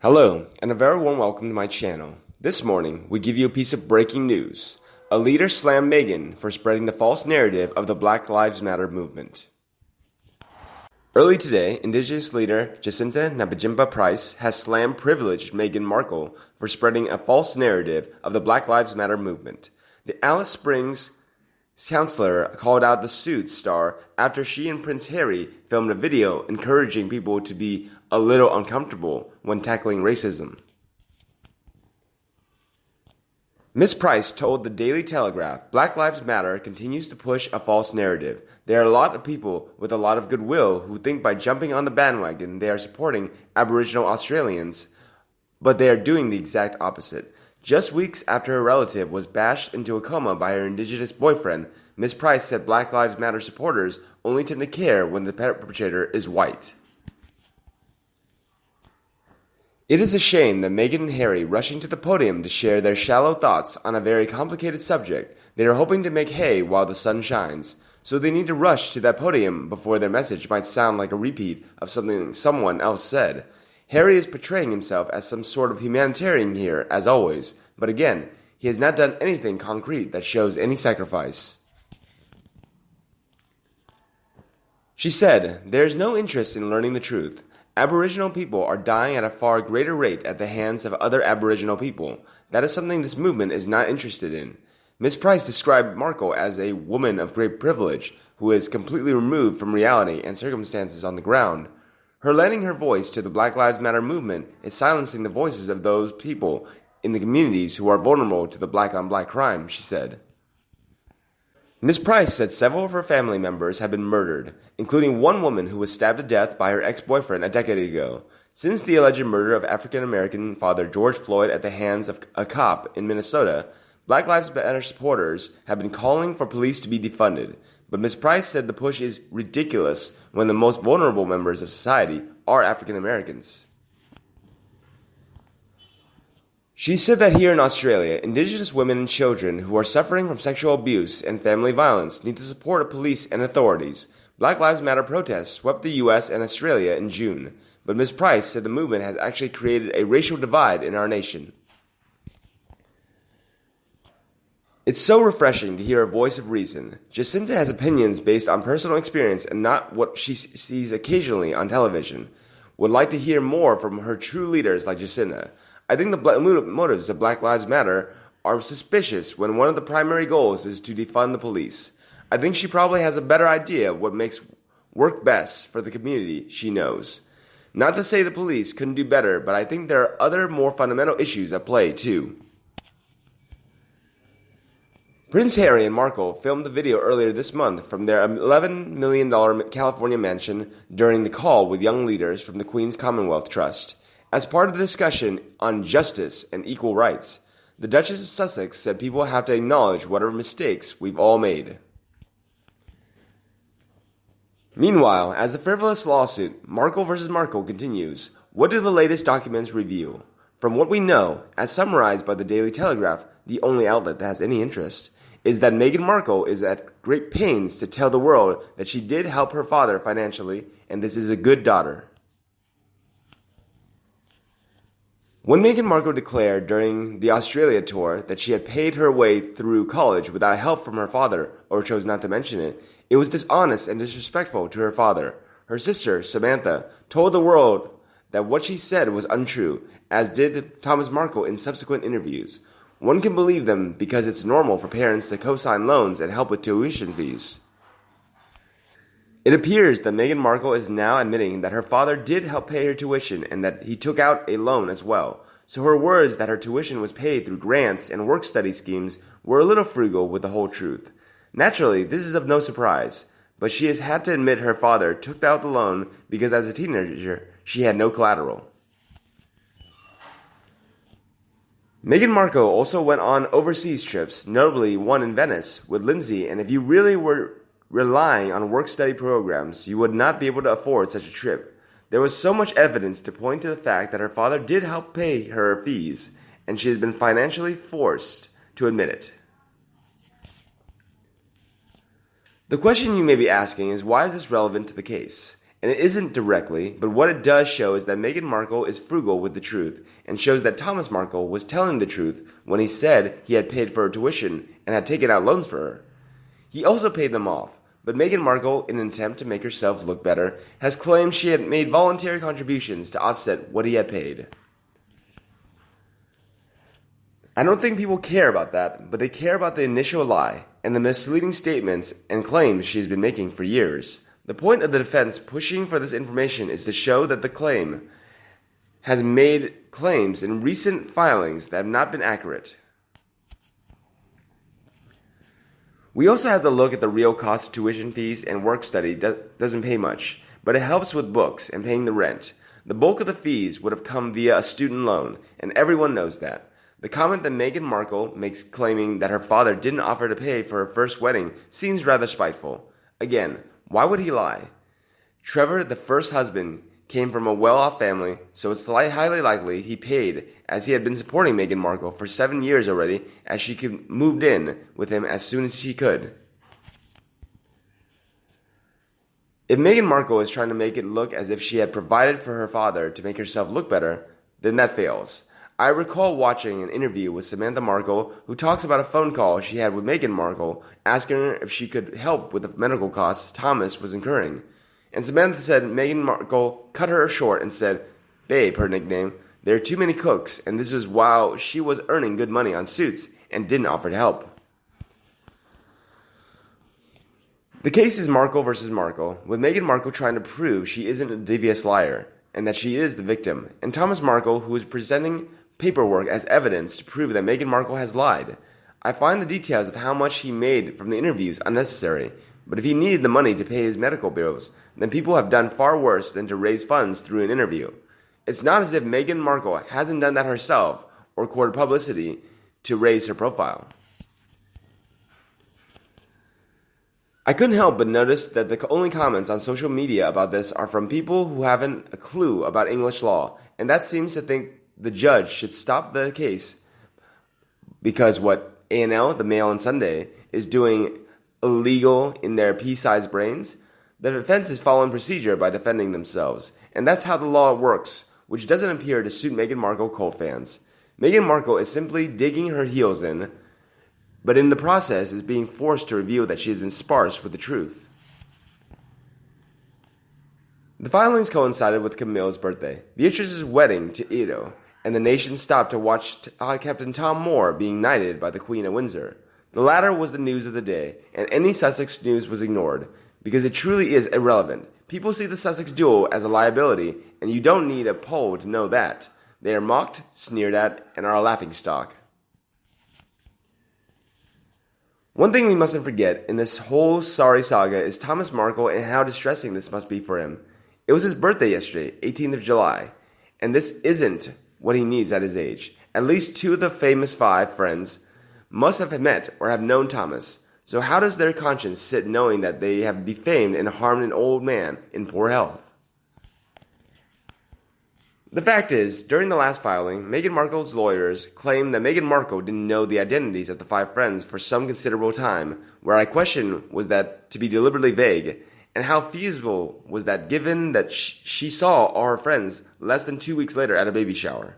Hello, and a very warm welcome to my channel. This morning, we give you a piece of breaking news. A leader slammed Meghan for spreading the false narrative of the Black Lives Matter movement. Early today, Indigenous leader Jacinta Nabijimpa-Price has slammed privileged Meghan Markle for spreading a false narrative of the Black Lives Matter movement. The Alice Springs counselor called out the Suits star after she and Prince Harry filmed a video encouraging people to be a little uncomfortable when tackling racism. Ms. Price told the Daily Telegraph, Black Lives Matter continues to push a false narrative. There are a lot of people with a lot of goodwill who think by jumping on the bandwagon they are supporting Aboriginal Australians, but they are doing the exact opposite. Just weeks after her relative was bashed into a coma by her Indigenous boyfriend, Ms. Price said Black Lives Matter supporters only tend to care when the perpetrator is white. It is a shame that Meghan and Harry rushing to the podium to share their shallow thoughts on a very complicated subject. They are hoping to make hay while the sun shines, so they need to rush to that podium before their message might sound like a repeat of something someone else said. Harry is portraying himself as some sort of humanitarian here, as always, but again, he has not done anything concrete that shows any sacrifice. She said, "There is no interest in learning the truth. Aboriginal people are dying at a far greater rate at the hands of other Aboriginal people. That is something this movement is not interested in." Ms. Price described Markle as a woman of great privilege who is completely removed from reality and circumstances on the ground. Her lending her voice to the Black Lives Matter movement is silencing the voices of those people in the communities who are vulnerable to the black-on-black crime, she said. Ms. Price said several of her family members have been murdered, including one woman who was stabbed to death by her ex-boyfriend a decade ago. Since the alleged murder of African-American father George Floyd at the hands of a cop in Minnesota, Black Lives Matter supporters have been calling for police to be defunded. But Ms. Price said the push is ridiculous when the most vulnerable members of society are African Americans. She said that here in Australia, Indigenous women and children who are suffering from sexual abuse and family violence need the support of police and authorities. Black Lives Matter protests swept the U.S. and Australia in June, but Ms. Price said the movement has actually created a racial divide in our nation. It's so refreshing to hear a voice of reason. Jacinta has opinions based on personal experience and not what she sees occasionally on television. Would like to hear more from her true leaders like Jacinta. I think the motives of Black Lives Matter are suspicious when one of the primary goals is to defund the police. I think she probably has a better idea of what makes work best for the community she knows. Not to say the police couldn't do better, but I think there are other more fundamental issues at play too. Prince Harry and Markle filmed the video earlier this month from their $11 million California mansion during the call with young leaders from the Queen's Commonwealth Trust. As part of the discussion on justice and equal rights, the Duchess of Sussex said people have to acknowledge whatever mistakes we've all made. Meanwhile, as the frivolous lawsuit, Markle vs. Markle continues, what do the latest documents reveal? From what we know, as summarized by the Daily Telegraph, the only outlet that has any interest, is that Meghan Markle is at great pains to tell the world that she did help her father financially, and this is a good daughter. When Meghan Markle declared during the Australia tour that she had paid her way through college without help from her father, or chose not to mention it, it was dishonest and disrespectful to her father. Her sister, Samantha, told the world that what she said was untrue, as did Thomas Markle in subsequent interviews. One can believe them because it's normal for parents to co-sign loans and help with tuition fees. It appears that Meghan Markle is now admitting that her father did help pay her tuition and that he took out a loan as well. So her words that her tuition was paid through grants and work-study schemes were a little frugal with the whole truth. Naturally, this is of no surprise, but she has had to admit her father took out the loan because as a teenager, she had no collateral. Meghan Markle also went on overseas trips, notably one in Venice, with Lindsay, and if you really were relying on work-study programs, you would not be able to afford such a trip. There was so much evidence to point to the fact that her father did help pay her fees, and she has been financially forced to admit it. The question you may be asking is, why is this relevant to the case? And it isn't directly, but what it does show is that Meghan Markle is frugal with the truth, and shows that Thomas Markle was telling the truth when he said he had paid for her tuition and had taken out loans for her. He also paid them off, but Meghan Markle, in an attempt to make herself look better, has claimed she had made voluntary contributions to offset what he had paid. I don't think people care about that, but they care about the initial lie and the misleading statements and claims she has been making for years. The point of the defense pushing for this information is to show that the claim has made claims in recent filings that have not been accurate. We also have to look at the real cost of tuition fees, and work study doesn't pay much, but it helps with books and paying the rent. The bulk of the fees would have come via a student loan, and everyone knows that. The comment that Meghan Markle makes claiming that her father didn't offer to pay for her first wedding seems rather spiteful. Again, why would he lie? Trevor, the first husband, came from a well-off family, so it's highly likely he paid, as he had been supporting Meghan Markle for 7 years already, as she moved in with him as soon as she could. If Meghan Markle is trying to make it look as if she had provided for her father to make herself look better, then that fails. I recall watching an interview with Samantha Markle, who talks about a phone call she had with Meghan Markle, asking her if she could help with the medical costs Thomas was incurring. And Samantha said Meghan Markle cut her short and said, "Babe," her nickname, "there are too many cooks," and this was while she was earning good money on suits and didn't offer to help. The case is Markle versus Markle, with Meghan Markle trying to prove she isn't a devious liar, and that she is the victim, and Thomas Markle, who is presenting paperwork as evidence to prove that Meghan Markle has lied. I find the details of how much he made from the interviews unnecessary, but if he needed the money to pay his medical bills, then people have done far worse than to raise funds through an interview. It's not as if Meghan Markle hasn't done that herself or courted publicity to raise her profile. I couldn't help but notice that the only comments on social media about this are from people who haven't a clue about English law, and that seems to think the judge should stop the case because what A&L, the Mail and Sunday, is doing illegal in their pea-sized brains. The defense is following procedure by defending themselves, and that's how the law works, which doesn't appear to suit Meghan Markle cult fans. Meghan Markle is simply digging her heels in, but in the process is being forced to reveal that she has been sparse with the truth. The filings coincided with Camille's birthday, Beatrice's wedding to Edo, and the nation stopped to watch Captain Tom Moore being knighted by the Queen at Windsor. The latter was the news of the day, and any Sussex news was ignored, because it truly is irrelevant. People see the Sussex duel as a liability, and you don't need a poll to know that. They are mocked, sneered at, and are a laughingstock. One thing we mustn't forget in this whole sorry saga is Thomas Markle and how distressing this must be for him. It was his birthday yesterday, 18th of July, and this isn't what he needs at his age. At least 2 of the famous 5 friends must have met or have known Thomas. So how does their conscience sit knowing that they have defamed and harmed an old man in poor health? The fact is, during the last filing, Meghan Markle's lawyers claimed that Meghan Markle didn't know the identities of the 5 friends for some considerable time, where I question was that to be deliberately vague, and how feasible was that given that she saw all her friends less than 2 weeks later at a baby shower.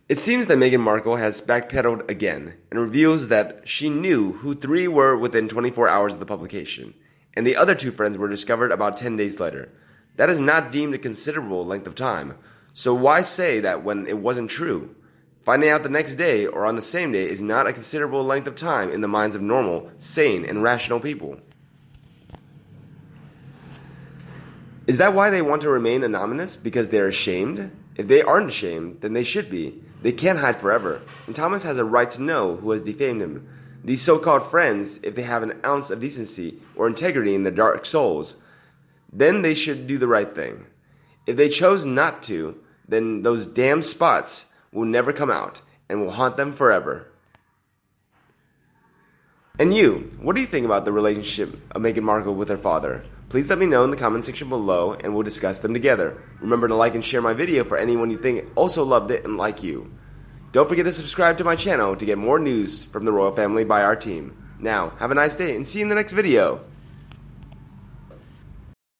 It seems that Meghan Markle has backpedaled again and reveals that she knew who 3 were within 24 hours of the publication, and the other 2 friends were discovered about 10 days later. That is not deemed a considerable length of time, so why say that when it wasn't true? Finding out the next day or on the same day is not a considerable length of time in the minds of normal, sane, and rational people. Is that why they want to remain anonymous? Because they're ashamed? If they aren't ashamed, then they should be. They can't hide forever, and Thomas has a right to know who has defamed him. These so-called friends, if they have an ounce of decency or integrity in their dark souls, then they should do the right thing. If they chose not to, then those damn spots will never come out and will haunt them forever. And you, what do you think about the relationship of Meghan Markle with her father? Please let me know in the comment section below and we'll discuss them together. Remember to like and share my video for anyone you think also loved it and like you. Don't forget to subscribe to my channel to get more news from the royal family by our team. Now, have a nice day and see you in the next video.